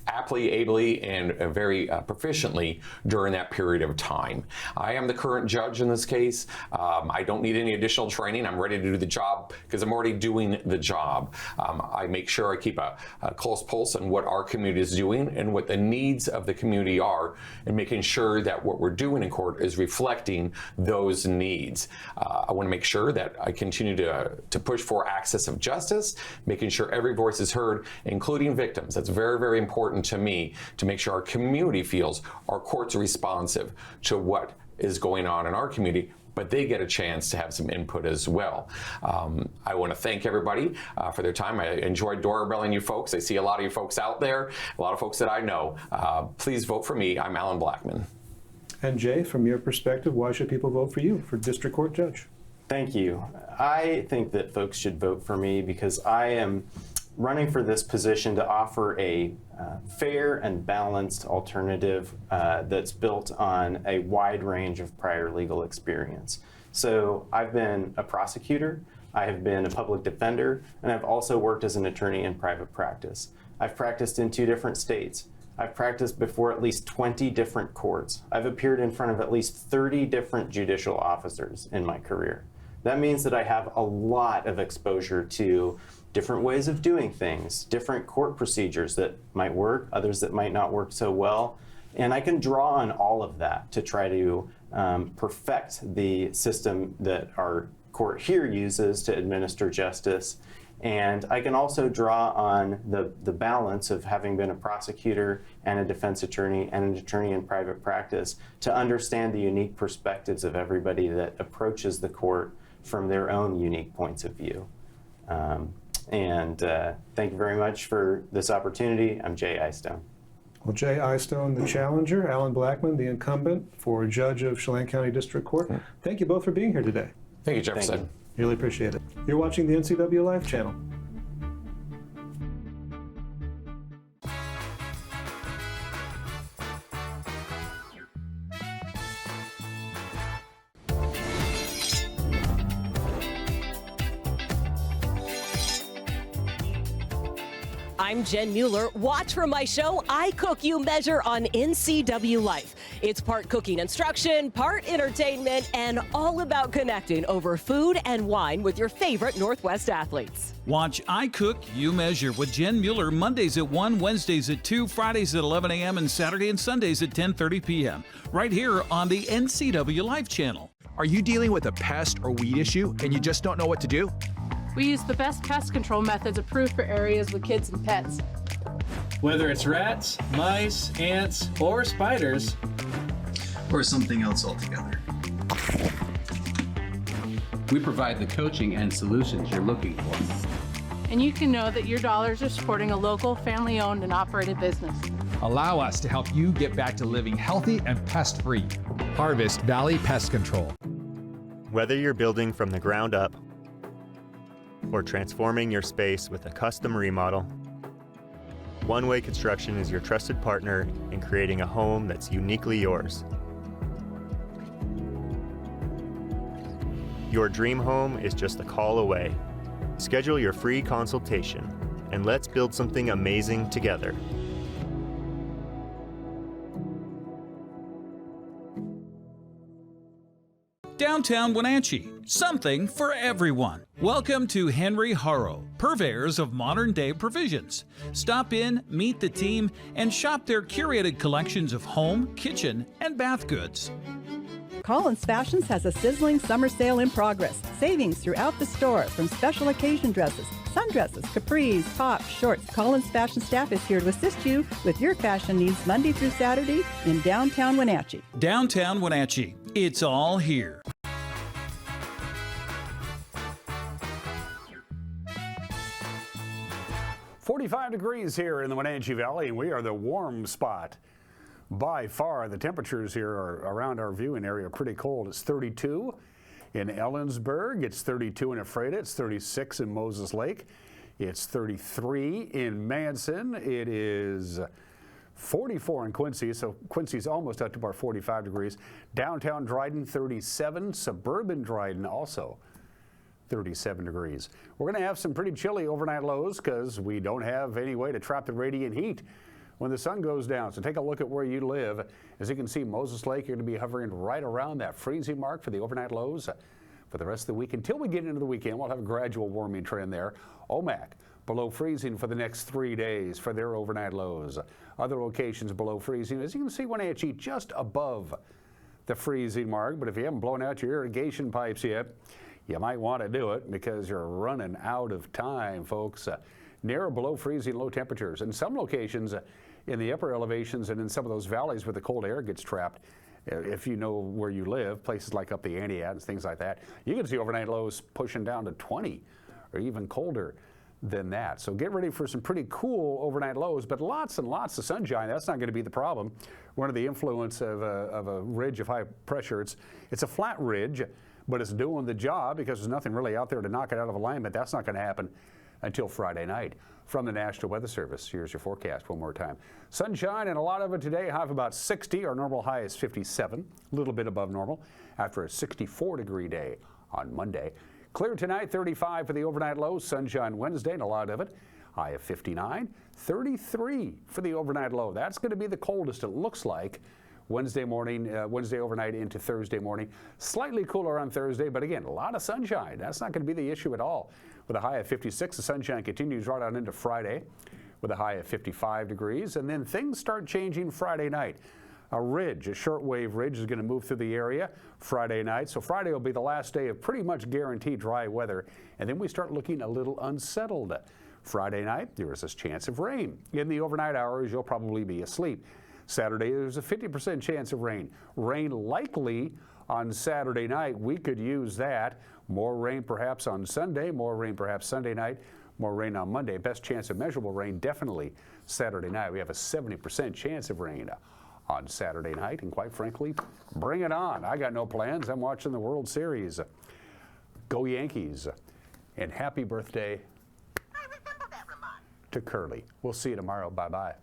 aptly, ably, and very proficiently during that period of time. I am the current judge in this case. I don't need any additional training. I'm ready to do the job because I'm already doing the job. I make sure I keep a close pulse on what our community is doing and what the needs of the community are, and making sure that what we're doing in court is reflecting those needs. I want to make sure that I continue to push for access of justice, making sure every voice is heard, including victims. That's very, very important to me, to make sure our community feels our courts are responsive to what is going on in our community, but they get a chance to have some input as well. I want to thank everybody for their time. I enjoyed doorbelling you folks. I see a lot of you folks out there, a lot of folks that I know. Please vote for me. I'm Alan Blackman. And Jay, from your perspective, why should people vote for you for District Court Judge? Thank you. I think that folks should vote for me because I am running for this position to offer a fair and balanced alternative that's built on a wide range of prior legal experience. So I've been a prosecutor, I have been a public defender, and I've also worked as an attorney in private practice. I've practiced in 2 different states. I've practiced before at least 20 different courts. I've appeared in front of at least 30 different judicial officers in my career. That means that I have a lot of exposure to different ways of doing things, different court procedures that might work, others that might not work so well. And I can draw on all of that to try to perfect the system that our court here uses to administer justice. And I can also draw on the balance of having been a prosecutor and a defense attorney and an attorney in private practice to understand the unique perspectives of everybody that approaches the court from their own unique points of view. Thank you very much for this opportunity. I'm Jay Eystone. Well, Jay Eystone, the challenger, Alan Blackman, the incumbent for Judge of Chelan County District Court. Thank you both for being here today. Thank you, Jefferson. Really appreciate it. You're watching the NCW Live channel. I'm Jen Mueller. Watch for my show, I Cook, You Measure on NCW Life. It's part cooking instruction, part entertainment, and all about connecting over food and wine with your favorite Northwest athletes. Watch I Cook, You Measure with Jen Mueller Mondays at 1, Wednesdays at 2, Fridays at 11 a.m., and Saturday and Sundays at 10:30 p.m. right here on the NCW Live channel. Are you dealing with a pest or weed issue and you just don't know what to do? We use the best pest control methods approved for areas with kids and pets. Whether it's rats, mice, ants, or spiders, or something else altogether, we provide the coaching and solutions you're looking for. And you can know that your dollars are supporting a local, family-owned and operated business. Allow us to help you get back to living healthy and pest-free. Harvest Valley Pest Control. Whether you're building from the ground up or transforming your space with a custom remodel, One Way Construction is your trusted partner in creating a home that's uniquely yours. Your dream home is just a call away. Schedule your free consultation and let's build something amazing together. Downtown Wenatchee, something for everyone. Welcome to Henry Harrow, purveyors of modern-day provisions. Stop in, meet the team, and shop their curated collections of home, kitchen, and bath goods. Collins Fashions has a sizzling summer sale in progress. Savings throughout the store from special occasion dresses, sundresses, capris, tops, shorts. Collins Fashion staff is here to assist you with your fashion needs Monday through Saturday in downtown Wenatchee. Downtown Wenatchee, it's all here. "45 degrees here in the Wenatchee Valley, and we are the warm spot. By far, the temperatures here are around our viewing area pretty cold. It's 32 in Ellensburg, it's 32 in Ephrata, it's 36 in Moses Lake, it's 33 in Manson, it is 44 in Quincy, so Quincy's almost up to our 45 degrees. Downtown Dryden, 37, suburban Dryden also 37 degrees. We're going to have some pretty chilly overnight lows because we don't have any way to trap the radiant heat when the sun goes down. So take a look at where you live. As you can see, Moses Lake, you're going to be hovering right around that freezing mark for the overnight lows for the rest of the week. Until we get into the weekend, we'll have a gradual warming trend there. Omak, below freezing for the next 3 days for their overnight lows. Other locations below freezing. As you can see, Wenatchee just above the freezing mark. But if you haven't blown out your irrigation pipes yet, you might want to do it because you're running out of time, folks. Near or below freezing low temperatures. In some locations in the upper elevations and in some of those valleys where the cold air gets trapped, if you know where you live, places like up the Aniat, things like that, you can see overnight lows pushing down to 20 or even colder than that. So get ready for some pretty cool overnight lows, but lots and lots of sunshine. That's not going to be the problem. One of the influence of a ridge of high pressure, it's a flat ridge, but it's doing the job because there's nothing really out there to knock it out of alignment. That's not going to happen until Friday night. From the National Weather Service, here's your forecast one more time. Sunshine and a lot of it today, high of about 60. Our normal high is 57, a little bit above normal after a 64-degree day on Monday. Clear tonight, 35 for the overnight low. Sunshine Wednesday and a lot of it. High of 59, 33 for the overnight low. That's going to be the coldest it looks like Wednesday morning, Wednesday overnight into Thursday morning. Slightly cooler on Thursday, but again, a lot of sunshine. That's not going to be the issue at all. With a high of 56, the sunshine continues right on into Friday with a high of 55 degrees. And then things start changing Friday night. A ridge, a shortwave ridge, is going to move through the area Friday night. So Friday will be the last day of pretty much guaranteed dry weather. And then we start looking a little unsettled. Friday night, there is this chance of rain. In the overnight hours, you'll probably be asleep. Saturday, there's a 50% chance of rain. Rain likely on Saturday night. We could use that. More rain perhaps on Sunday, more rain perhaps Sunday night, more rain on Monday. Best chance of measurable rain definitely Saturday night. We have a 70% chance of rain on Saturday night, and quite frankly, bring it on. I got no plans. I'm watching the World Series. Go Yankees. And happy birthday to Curly. We'll see you tomorrow. Bye-bye.